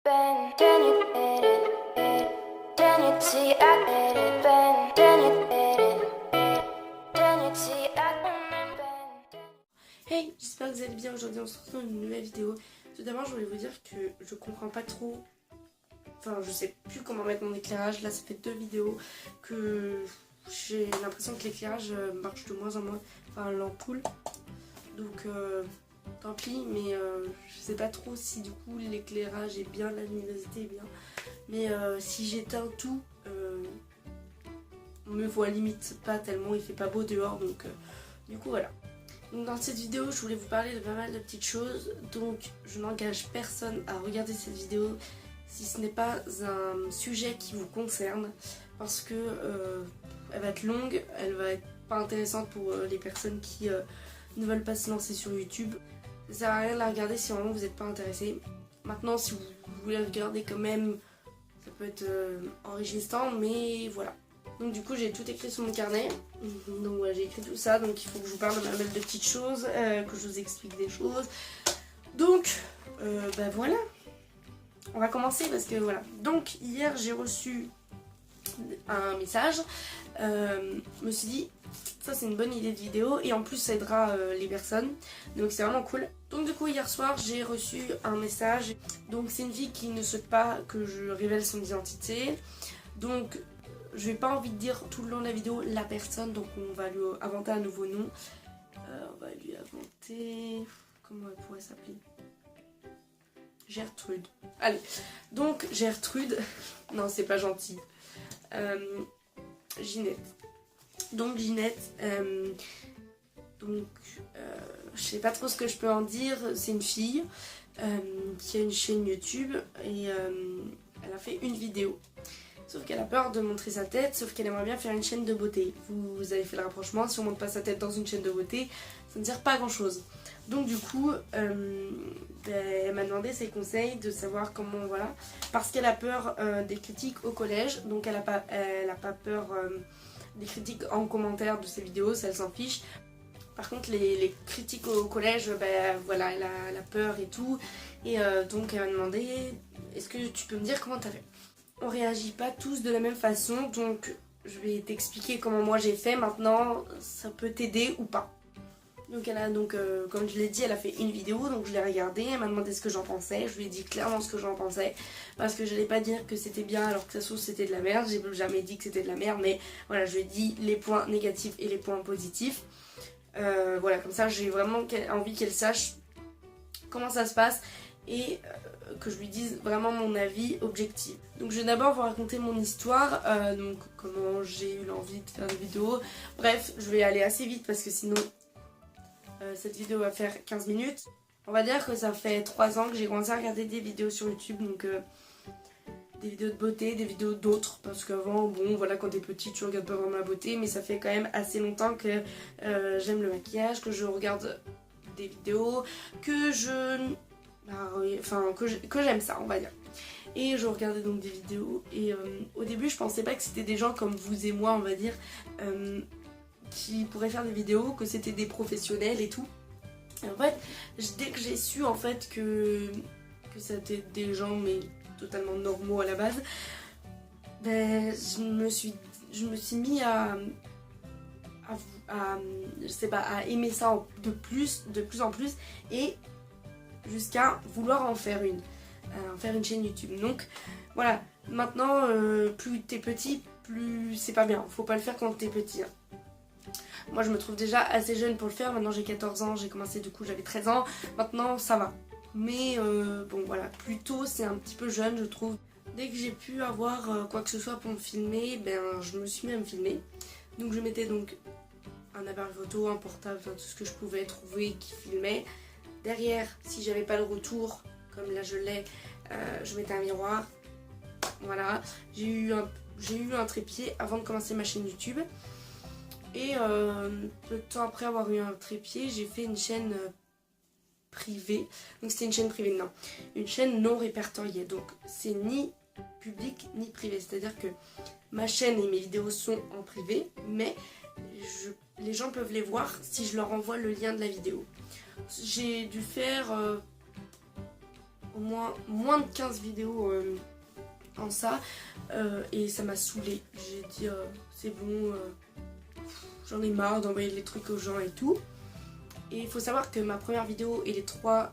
Ben, then you did it. Then you see I did it. Ben, then you did it. Then you see I did it. Hey, j'espère que vous allez bien. Aujourd'hui on se retrouve dans une nouvelle vidéo. Tout d'abord je voulais vous dire que je comprends pas trop. Enfin je sais plus comment mettre mon éclairage. Là ça fait 2 vidéos que j'ai l'impression que l'éclairage marche de moins en moins. Enfin l'ampoule. Donc tant pis, mais je sais pas trop si du coup l'éclairage est bien, la luminosité est bien. Mais si j'éteins tout, on me voit limite pas tellement, il fait pas beau dehors, donc du coup voilà. Donc dans cette vidéo je voulais vous parler de pas mal de petites choses, donc je n'engage personne à regarder cette vidéo si ce n'est pas un sujet qui vous concerne, parce que elle va être longue, elle va être pas intéressante pour les personnes qui ne veulent pas se lancer sur YouTube. Ça sert à rien de la regarder si vraiment vous n'êtes pas intéressé. Maintenant si vous voulez regarder quand même, ça peut être enrichissant, mais voilà. Donc du coup j'ai tout écrit sur mon carnet, donc ouais, j'ai écrit tout ça, donc il faut que je vous parle de ma de petites choses, que je vous explique des choses. Donc bah voilà, on va commencer parce que voilà. Donc hier j'ai reçu un message, je me suis dit ça c'est une bonne idée de vidéo et en plus ça aidera les personnes, donc c'est vraiment cool. Donc du coup hier soir j'ai reçu un message, donc c'est une fille qui ne souhaite pas que je révèle son identité, donc je n'ai pas envie de dire tout le long de la vidéo la personne, donc on va lui inventer un nouveau nom. On va lui inventer... Comment elle pourrait s'appeler? Gertrude. Allez, donc Gertrude... Non, c'est pas gentil. Ginette. Donc Ginette... je sais pas trop ce que je peux en dire. C'est une fille qui a une chaîne YouTube et elle a fait une vidéo. Sauf qu'elle a peur de montrer sa tête, sauf qu'elle aimerait bien faire une chaîne de beauté. Vous avez fait le rapprochement, si on montre pas sa tête dans une chaîne de beauté, ça ne sert pas à grand chose. Donc du coup, elle m'a demandé ses conseils, de savoir comment, voilà. Parce qu'elle a peur des critiques au collège, donc elle a pas peur des critiques en commentaire de ses vidéos, ça elle s'en fiche. Par contre les critiques au collège, voilà, elle a peur et tout. Et donc elle m'a demandé, est-ce que tu peux me dire comment t'as fait? On réagit pas tous de la même façon, donc je vais t'expliquer comment moi j'ai fait. Maintenant ça peut t'aider ou pas. Donc elle a comme je l'ai dit, elle a fait une vidéo, donc je l'ai regardée, elle m'a demandé ce que j'en pensais, je lui ai dit clairement ce que j'en pensais, parce que je n'allais pas dire que c'était bien alors que ça se trouve c'était de la merde. J'ai jamais dit que c'était de la merde, mais voilà, je lui ai dit les points négatifs et les points positifs. Voilà, comme ça j'ai vraiment envie qu'elle sache comment ça se passe et que je lui dise vraiment mon avis objectif. Donc je vais d'abord vous raconter mon histoire, donc comment j'ai eu l'envie de faire des vidéos. Bref, je vais aller assez vite parce que sinon cette vidéo va faire 15 minutes. On va dire que ça fait 3 ans que j'ai commencé à regarder des vidéos sur YouTube, donc des vidéos de beauté, des vidéos d'autres, parce qu'avant, bon voilà, quand t'es petite tu regardes pas vraiment la beauté, mais ça fait quand même assez longtemps que j'aime le maquillage, que je regarde des vidéos, que que j'aime ça, on va dire. Et je regardais donc des vidéos et au début je pensais pas que c'était des gens comme vous et moi, on va dire, qui pourraient faire des vidéos, que c'était des professionnels et tout. Et en fait, dès que j'ai su en fait que c'était des gens mais totalement normaux à la base, je me suis mis je sais pas, à aimer ça de plus en plus, et jusqu'à vouloir en faire une chaîne YouTube. Donc voilà, maintenant plus t'es petit, plus c'est pas bien, faut pas le faire quand t'es petit, hein. Moi je me trouve déjà assez jeune pour le faire, maintenant j'ai 14 ans, j'ai commencé du coup j'avais 13 ans, maintenant ça va. Mais bon voilà, plus tôt c'est un petit peu jeune je trouve. Dès que j'ai pu avoir quoi que ce soit pour me filmer, je me suis mis à me filmer. Donc je mettais donc un appareil photo, un portable, enfin tout ce que je pouvais trouver qui filmait. Derrière, si j'avais pas le retour, comme là je l'ai, je mettais un miroir. Voilà, j'ai eu un trépied avant de commencer ma chaîne YouTube. Et peu de temps après avoir eu un trépied, j'ai fait une chaîne privée. Donc c'était une chaîne privée, non, une chaîne non répertoriée. Donc c'est ni public ni privé. C'est-à-dire que ma chaîne et mes vidéos sont en privé, mais les gens peuvent les voir si je leur envoie le lien de la vidéo. J'ai dû faire au moins de 15 vidéos en ça et ça m'a saoulée. J'ai dit c'est bon, j'en ai marre d'envoyer les trucs aux gens et tout. Et il faut savoir que ma première vidéo et les 3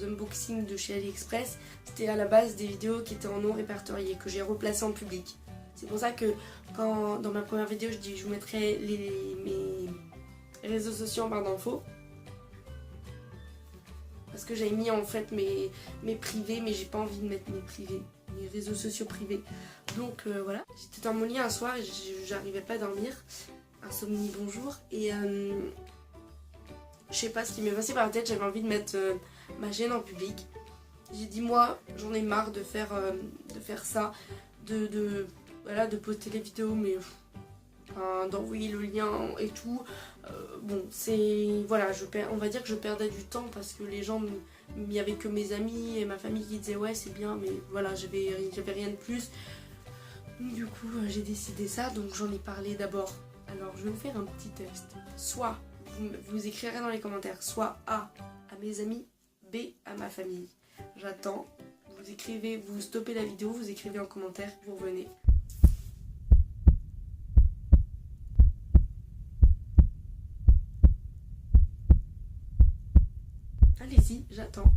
unboxings de chez AliExpress, c'était à la base des vidéos qui étaient en non répertoriées, que j'ai replacées en public. C'est pour ça que quand dans ma première vidéo je dis je vous mettrai mes réseaux sociaux en barre d'infos. Parce que j'avais mis en fait mes privés, mais j'ai pas envie de mettre mes privés, mes réseaux sociaux privés. Donc voilà, j'étais dans mon lit un soir et j'arrivais pas à dormir. Insomnie bonjour. Et je sais pas ce qui m'est passé par la tête, j'avais envie de mettre ma chaîne en public. J'ai dit moi j'en ai marre de faire ça, voilà, de poster les vidéos, mais d'envoyer le lien et tout. Bon, c'est voilà, on va dire que je perdais du temps parce que les gens, il n'y avait que mes amis et ma famille qui disaient ouais c'est bien, mais voilà, j'avais rien de plus. Donc, du coup j'ai décidé ça, donc j'en ai parlé d'abord. Alors je vais vous faire un petit test. Soit vous écrirez dans les commentaires, soit A à mes amis, B à ma famille. J'attends. Vous écrivez, vous stoppez la vidéo, vous écrivez en commentaire, vous revenez. Allez-y, j'attends.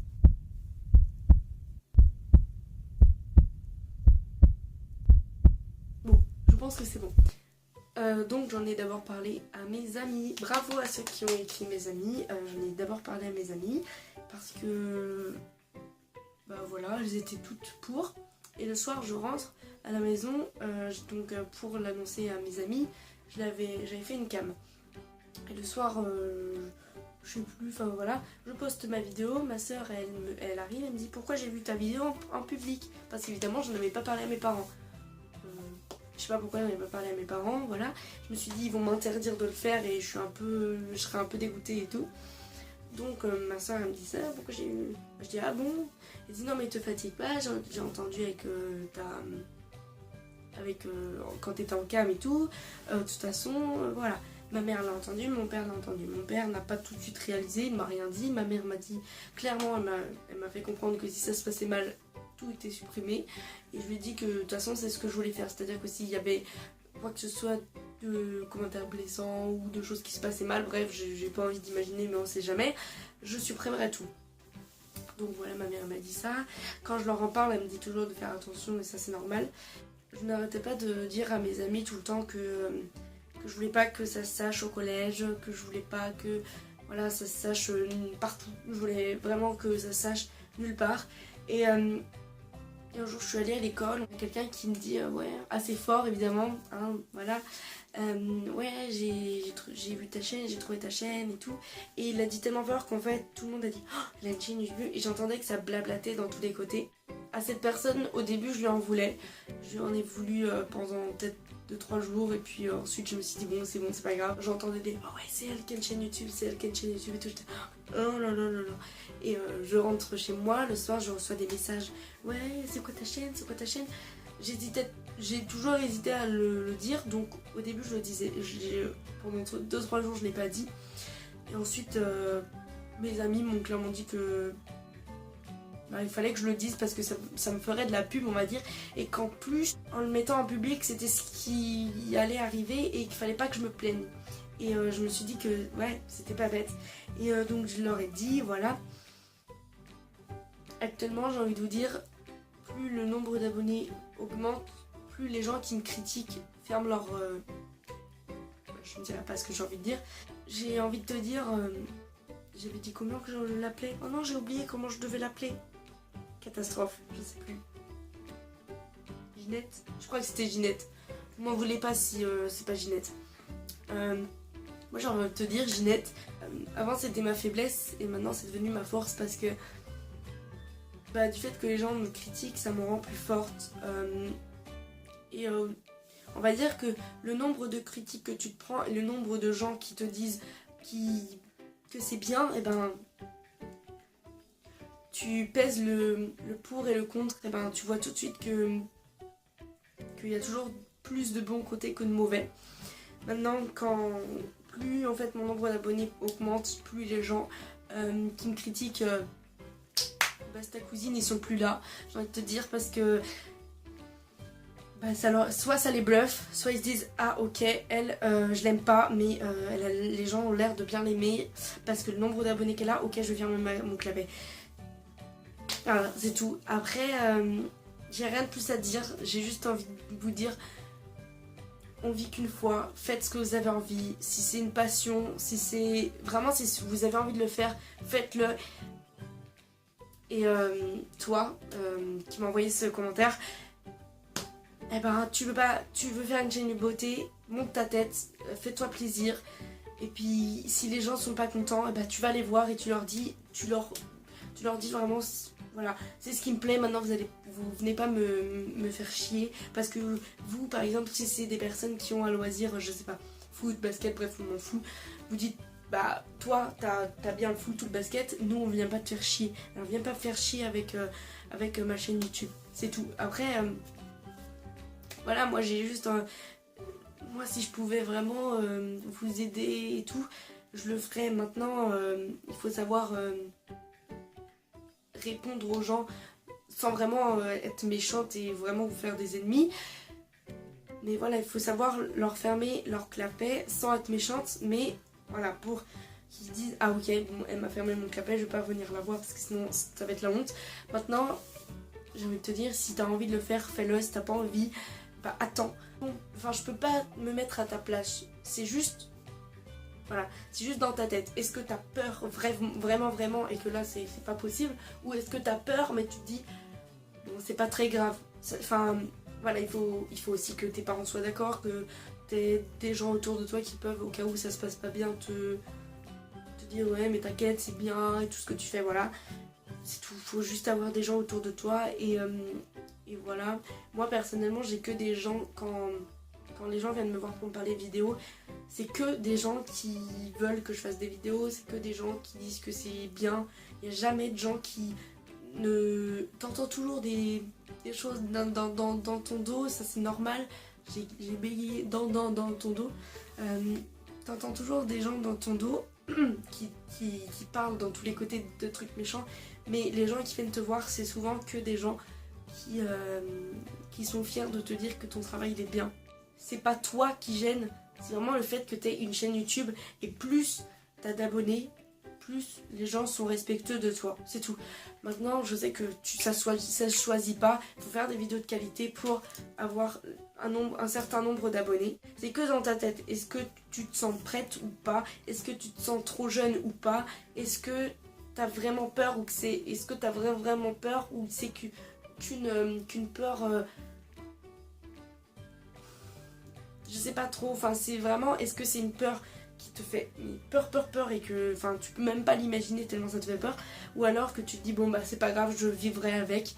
Bon, je pense que c'est bon. Donc j'en ai d'abord parlé à mes amis. Bravo à ceux qui ont écrit mes amis. J'en ai d'abord parlé à mes amis parce que bah voilà, elles étaient toutes pour. Et le soir je rentre à la maison, donc pour l'annoncer à mes amis, j'avais fait une cam. Et le soir, je sais plus, enfin voilà, je poste ma vidéo, ma soeur elle arrive, elle me dit pourquoi j'ai vu ta vidéo en public. Parce qu'évidemment je n'avais pas parlé à mes parents. Je sais pas pourquoi j'en ai pas parlé à mes parents, voilà. Je me suis dit ils vont m'interdire de le faire et je serais un peu dégoûtée et tout. Donc ma soeur elle me dit ça, pourquoi j'ai eu. Je dis ah bon. Elle dit non mais te fatigue pas, j'ai entendu quand t'étais en cam et tout. De toute façon, voilà. Ma mère l'a entendu, mon père l'a entendu. Mon père n'a pas tout de suite réalisé, il m'a rien dit. Ma mère m'a dit clairement, elle m'a fait comprendre que si ça se passait mal, tout était supprimé. Et je lui ai dit que de toute façon c'est ce que je voulais faire. C'est-à-dire que s'il y avait quoi que ce soit de commentaires blessants ou de choses qui se passaient mal, bref, j'ai pas envie d'imaginer, mais on sait jamais, je supprimerai tout. Donc voilà, ma mère m'a dit ça. Quand je leur en parle, elle me dit toujours de faire attention, mais ça c'est normal. Je n'arrêtais pas de dire à mes amis tout le temps que je voulais pas que ça se sache au collège, que je voulais pas que voilà, ça se sache partout. Je voulais vraiment que ça se sache nulle part. Et un jour je suis allée à l'école, quelqu'un qui me dit ouais, assez fort évidemment, hein, voilà, ouais j'ai vu ta chaîne, j'ai trouvé ta chaîne et tout. Et il a dit tellement fort qu'en fait tout le monde a dit oh, il a une chaîne YouTube, et j'entendais que ça blablatait dans tous les côtés. À cette personne, au début je lui en voulais, je lui en ai voulu pendant peut-être 2-3 jours, et puis ensuite je me suis dit bon c'est pas grave. J'entendais des oh ouais c'est elle qui a une chaîne YouTube, c'est elle qui a une chaîne YouTube et tout, j'étais oh là là là là. Et je rentre chez moi, le soir je reçois des messages, ouais c'est quoi ta chaîne, c'est quoi ta chaîne. J'ai toujours hésité à le dire, donc au début je le disais, pendant 2-3 jours je l'ai pas dit. Et ensuite mes amis m'ont clairement dit que bah, il fallait que je le dise parce que ça me ferait de la pub on va dire, et qu'en plus en le mettant en public c'était ce qui allait arriver et qu'il fallait pas que je me plaigne. Et je me suis dit que ouais c'était pas bête, et donc je leur ai dit voilà. Actuellement j'ai envie de vous dire, plus le nombre d'abonnés augmente, plus les gens qui me critiquent ferment leur... je ne dirais pas ce que j'ai envie de dire. J'ai envie de te dire... j'avais dit comment que je l'appelais. Oh non, j'ai oublié comment je devais l'appeler. Catastrophe, je sais plus. Ginette. Je crois que c'était Ginette. Vous m'en voulez pas si c'est pas Ginette. Moi j'ai envie de te dire Ginette. Avant c'était ma faiblesse et maintenant c'est devenu ma force parce que... Bah, du fait que les gens me critiquent, ça me rend plus forte. Et on va dire que le nombre de critiques que tu te prends et le nombre de gens qui te disent que c'est bien, et ben tu pèses le pour et le contre, et ben tu vois tout de suite qu'il y a toujours plus de bons côtés que de mauvais. Maintenant, plus en fait mon nombre d'abonnés augmente, plus les gens qui me critiquent base ta cousine, ils sont plus là, j'ai envie de te dire, parce que soit ça les bluffe, soit ils se disent ah ok, elle je l'aime pas, mais les gens ont l'air de bien l'aimer parce que le nombre d'abonnés qu'elle a, ok je viens mon clapet. Voilà, c'est tout. Après j'ai rien de plus à dire, j'ai juste envie de vous dire, on vit qu'une fois, faites ce que vous avez envie, si c'est une passion, si c'est vraiment, si vous avez envie de le faire, faites-le. Et toi qui m'as envoyé ce commentaire, eh ben tu veux faire une chaîne de beauté, monte ta tête, fais-toi plaisir. Et puis si les gens sont pas contents, eh ben, tu vas les voir et tu leur dis vraiment, voilà, c'est ce qui me plaît, maintenant vous venez pas me faire chier. Parce que vous par exemple, si c'est des personnes qui ont un loisir, je sais pas, foot, basket, bref on m'en fout, vous dites bah toi t'as bien le foot ou le basket, nous on vient pas te faire chier. Alors viens pas me faire chier avec ma chaîne YouTube, c'est tout. Après voilà, moi j'ai juste moi si je pouvais vraiment vous aider et tout, je le ferais. Maintenant il faut savoir répondre aux gens sans vraiment être méchante et vraiment vous faire des ennemis. Mais voilà, il faut savoir leur fermer leur clapet sans être méchante, mais voilà, pour qu'ils se disent ah ok, bon elle m'a fermé mon clapet, je vais pas venir la voir parce que sinon ça va être la honte. Maintenant j'ai envie de te dire, si t'as envie de le faire, fais-le. Si t'as pas envie, bah attends. Bon, enfin je peux pas me mettre à ta place, c'est juste, voilà, c'est juste dans ta tête. Est-ce que t'as peur vraiment et que là c'est pas possible, ou est-ce que t'as peur mais tu te dis bon c'est pas très grave. Enfin voilà, il faut aussi que tes parents soient d'accord, que t'aies des gens autour de toi qui peuvent, au cas où ça se passe pas bien, te dire ouais mais t'inquiète c'est bien et tout ce que tu fais, voilà. C'est tout, faut juste avoir des gens autour de toi et voilà. Moi personnellement j'ai que des gens, quand les gens viennent me voir pour me parler vidéo, c'est que des gens qui veulent que je fasse des vidéos, c'est que des gens qui disent que c'est bien. Il n'y a jamais de gens qui ne... T'entends toujours des choses dans ton dos, ça c'est normal. J'ai bégayé dans ton dos. T'entends toujours des gens dans ton dos qui parlent dans tous les côtés de trucs méchants, mais les gens qui viennent te voir, c'est souvent que des gens qui sont fiers de te dire que ton travail il est bien. C'est pas toi qui gêne, c'est vraiment le fait que tu aies une chaîne YouTube, et plus t'as d'abonnés, plus les gens sont respectueux de toi, c'est tout. Maintenant je sais que ça se choisit pas, il faut faire des vidéos de qualité pour avoir un certain nombre d'abonnés. C'est que dans ta tête, est-ce que tu te sens prête ou pas, est-ce que tu te sens trop jeune ou pas, est-ce que t'as vraiment peur, ou que c'est, est-ce que t'as vraiment peur, ou c'est qu'une peur, je sais pas trop, enfin c'est vraiment, est-ce que c'est une peur qui te fait peur et que enfin tu peux même pas l'imaginer tellement ça te fait peur, ou alors que tu te dis bon bah c'est pas grave, je vivrai avec.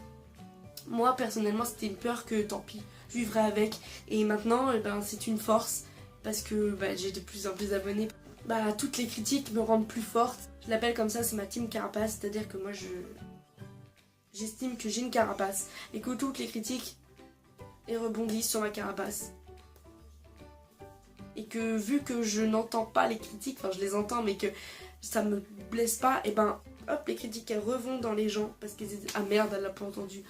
Moi personnellement c'était une peur que tant pis, je vivrai avec, et maintenant ben, c'est une force parce que bah, j'ai de plus en plus d'abonnés. Bah toutes les critiques me rendent plus forte, je l'appelle comme ça, c'est ma team carapace, c'est-à-dire que moi j'estime que j'ai une carapace et que toutes les critiques rebondissent sur ma carapace. Et que vu que je n'entends pas les critiques, enfin je les entends mais que ça me blesse pas, et ben hop les critiques elles revont dans les gens parce qu'ils disent ah merde elle l'a pas entendu,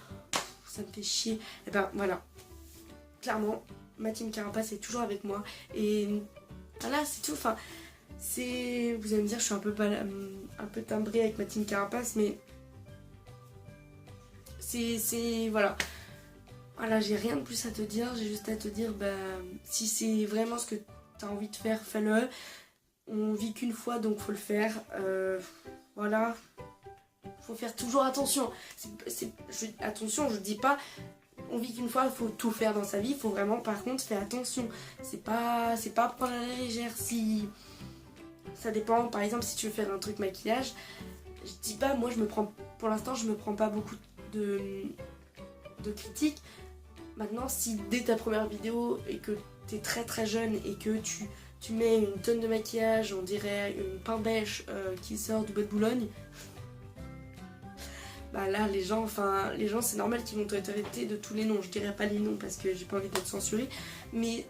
ça me fait chier. Et ben voilà, clairement ma team carapace est toujours avec moi et voilà c'est tout. Enfin c'est, vous allez me dire je suis un peu timbrée avec ma team carapace, mais c'est voilà. Voilà, j'ai rien de plus à te dire, j'ai juste à te dire, bah, si c'est vraiment ce que tu as envie de faire, fais-le. On vit qu'une fois, donc faut le faire. Voilà, faut faire toujours attention. Attention, je dis pas, on vit qu'une fois, il faut tout faire dans sa vie, il faut vraiment par contre faire attention. C'est pas prendre à la légère. Si ça dépend, par exemple, si tu veux faire un truc maquillage, je dis pas, moi pour l'instant, je me prends pas beaucoup de critiques. Maintenant, si dès ta première vidéo et que t'es très très jeune et que tu mets une tonne de maquillage, on dirait une pain bêche qui sort du bois de Boulogne, bah là les gens c'est normal qu'ils vont te traiter de tous les noms. Je dirais pas les noms parce que j'ai pas envie d'être censurée, mais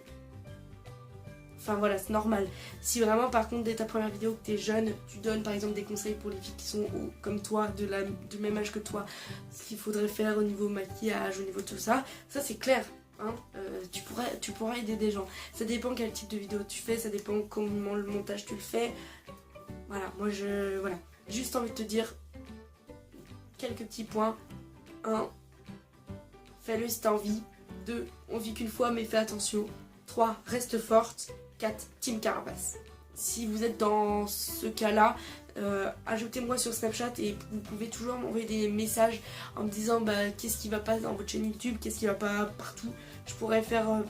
Enfin voilà, c'est normal. Si vraiment par contre dès ta première vidéo que t'es jeune, tu donnes par exemple des conseils pour les filles qui sont comme toi, du même âge que toi, ce qu'il faudrait faire au niveau maquillage, au niveau de tout ça, ça c'est clair. Hein, tu pourras aider des gens. Ça dépend quel type de vidéo tu fais, ça dépend comment le montage tu le fais. Voilà, moi voilà. Juste envie de te dire quelques petits points. 1. Fais-le si t'as envie. 2. On vit qu'une fois mais fais attention. 3. Reste forte. 4. Team Carapace. Si vous êtes dans ce cas-là, ajoutez-moi sur Snapchat et vous pouvez toujours m'envoyer des messages en me disant qu'est-ce qui va pas dans votre chaîne YouTube, qu'est-ce qui va pas partout. Je pourrais faire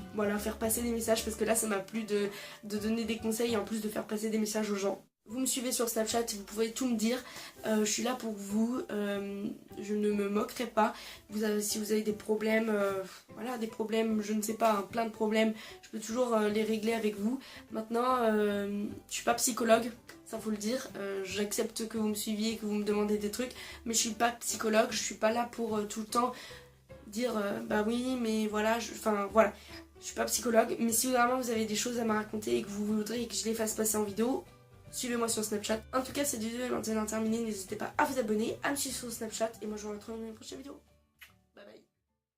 passer des messages parce que là ça m'a plu de donner des conseils et en plus de faire passer des messages aux gens. Vous me suivez sur Snapchat, vous pouvez tout me dire, je suis là pour vous, je ne me moquerai pas. Si vous avez des problèmes, des problèmes, je ne sais pas, plein de problèmes, je peux toujours les régler avec vous. Maintenant, je suis pas psychologue, ça faut le dire, j'accepte que vous me suiviez, que vous me demandez des trucs, mais je suis pas psychologue, je suis pas là pour tout le temps dire oui, mais voilà, je suis pas psychologue, mais si vraiment vous avez des choses à me raconter et que vous voudrez que je les fasse passer en vidéo, suivez-moi sur Snapchat. En tout cas, cette vidéo est maintenant terminée. N'hésitez pas à vous abonner, à me suivre sur Snapchat. Et moi, je vous retrouve dans une prochaine vidéo.